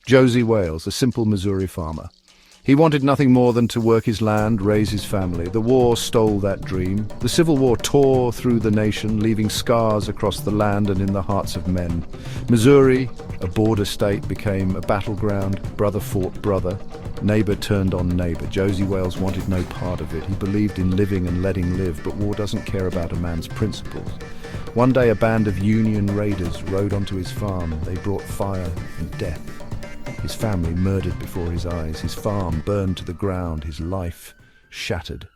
Josey Wales, a simple Missouri farmer. He wanted nothing more than to work his land, raise his family. The war stole that dream. The Civil War tore through the nation, leaving scars across the land and in the hearts of men. Missouri, a border state, became a battleground. Brother fought brother. Neighbor turned on neighbor. Josey Wales wanted no part of it. He believed in living and letting live, but war doesn't care about a man's principles. One day a band of Union raiders rode onto his farm. They brought fire and death. His family murdered before his eyes, his farm burned to the ground, his life shattered.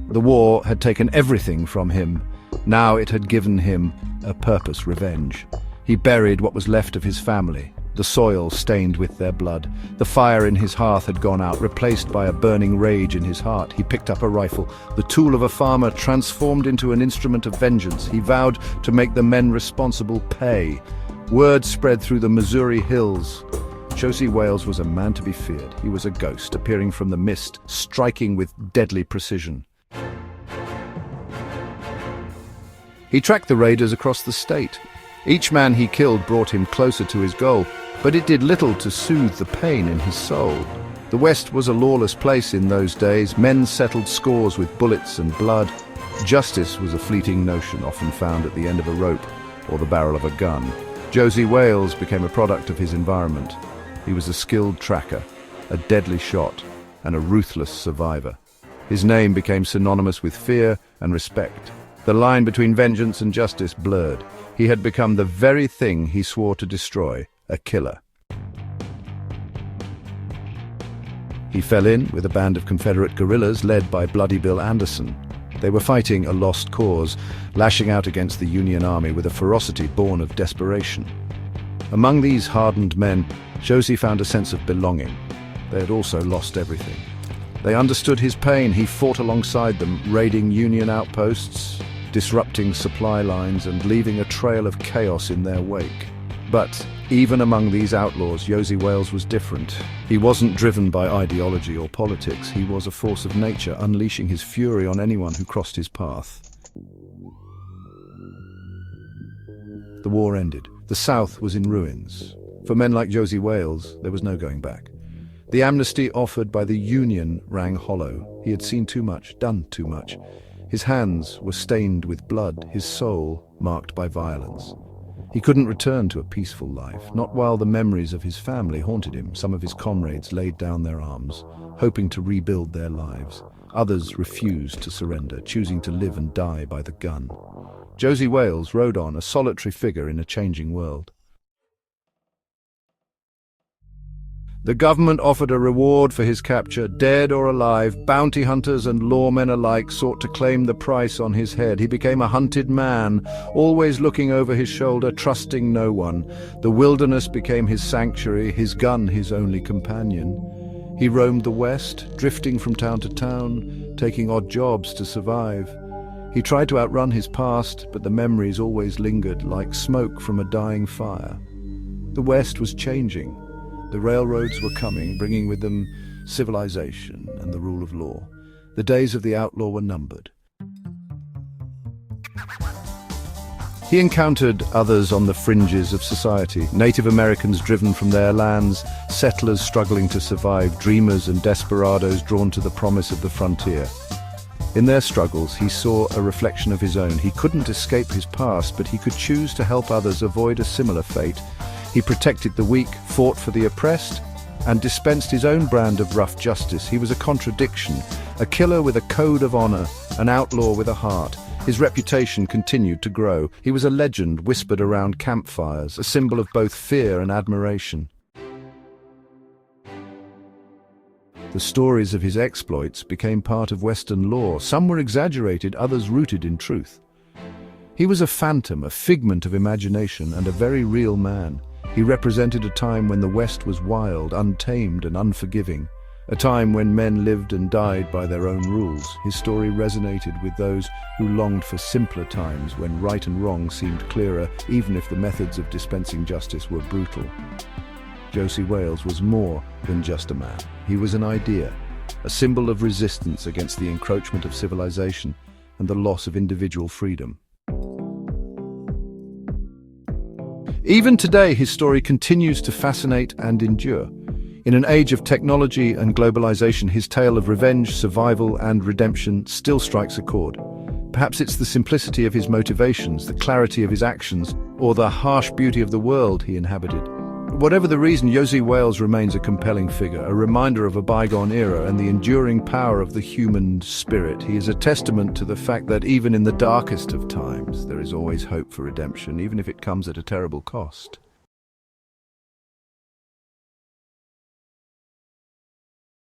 The war had taken everything from him. Now it had given him a purpose, revenge. He buried what was left of his family, the soil stained with their blood. The fire in his hearth had gone out, replaced by a burning rage in his heart. He picked up a rifle, the tool of a farmer transformed into an instrument of vengeance. He vowed to make the men responsible pay. Word spread through the Missouri hills. Josey Wales was a man to be feared. He was a ghost, appearing from the mist, striking with deadly precision. He tracked the raiders across the state. Each man he killed brought him closer to his goal, but it did little to soothe the pain in his soul. The West was a lawless place in those days. Men settled scores with bullets and blood. Justice was a fleeting notion, often found at the end of a rope or the barrel of a gun. Josey Wales became a product of his environment. He was a skilled tracker, a deadly shot, and a ruthless survivor. His name became synonymous with fear and respect. The line between vengeance and justice blurred. He had become the very thing he swore to destroy, a killer. He fell in with a band of Confederate guerrillas led by Bloody Bill Anderson. They were fighting a lost cause, lashing out against the Union Army with a ferocity born of desperation. Among these hardened men, Josey found a sense of belonging. They had also lost everything. They understood his pain. He fought alongside them, raiding Union outposts, disrupting supply lines, and leaving a trail of chaos in their wake. But even among these outlaws, Josey Wales was different. He wasn't driven by ideology or politics. He was a force of nature, unleashing his fury on anyone who crossed his path. The war ended. The South was in ruins. For men like Josey Wales, there was no going back. The amnesty offered by the Union rang hollow. He had seen too much, done too much. His hands were stained with blood, his soul marked by violence. He couldn't return to a peaceful life, not while the memories of his family haunted him. Some of his comrades laid down their arms, hoping to rebuild their lives. Others refused to surrender, choosing to live and die by the gun. Josey Wales rode on, a solitary figure in a changing world. The government offered a reward for his capture. Dead or alive, bounty hunters and lawmen alike sought to claim the price on his head. He became a hunted man, always looking over his shoulder, trusting no one. The wilderness became his sanctuary, his gun his only companion. He roamed the West, drifting from town to town, taking odd jobs to survive. He tried to outrun his past, but the memories always lingered like smoke from a dying fire. The West was changing. The railroads were coming, bringing with them civilization and the rule of law. The days of the outlaw were numbered. He encountered others on the fringes of society, Native Americans driven from their lands, settlers struggling to survive, dreamers and desperados drawn to the promise of the frontier. In their struggles, he saw a reflection of his own. He couldn't escape his past, but he could choose to help others avoid a similar fate. He protected the weak, fought for the oppressed, and dispensed his own brand of rough justice. He was a contradiction, a killer with a code of honor, an outlaw with a heart. His reputation continued to grow. He was a legend whispered around campfires, a symbol of both fear and admiration. The stories of his exploits became part of Western lore. Some were exaggerated, others rooted in truth. He was a phantom, a figment of imagination, and a very real man. He represented a time when the West was wild, untamed, and unforgiving. A time when men lived and died by their own rules. His story resonated with those who longed for simpler times when right and wrong seemed clearer, even if the methods of dispensing justice were brutal. Josey Wales was more than just a man. He was an idea, a symbol of resistance against the encroachment of civilization and the loss of individual freedom. Even today, his story continues to fascinate and endure. In an age of technology and globalization, his tale of revenge, survival, and redemption still strikes a chord. Perhaps it's the simplicity of his motivations, the clarity of his actions, or the harsh beauty of the world he inhabited. Whatever the reason, Josey Wales remains a compelling figure, a reminder of a bygone era and the enduring power of the human spirit. He is a testament to the fact that even in the darkest of times, there is always hope for redemption, even if it comes at a terrible cost.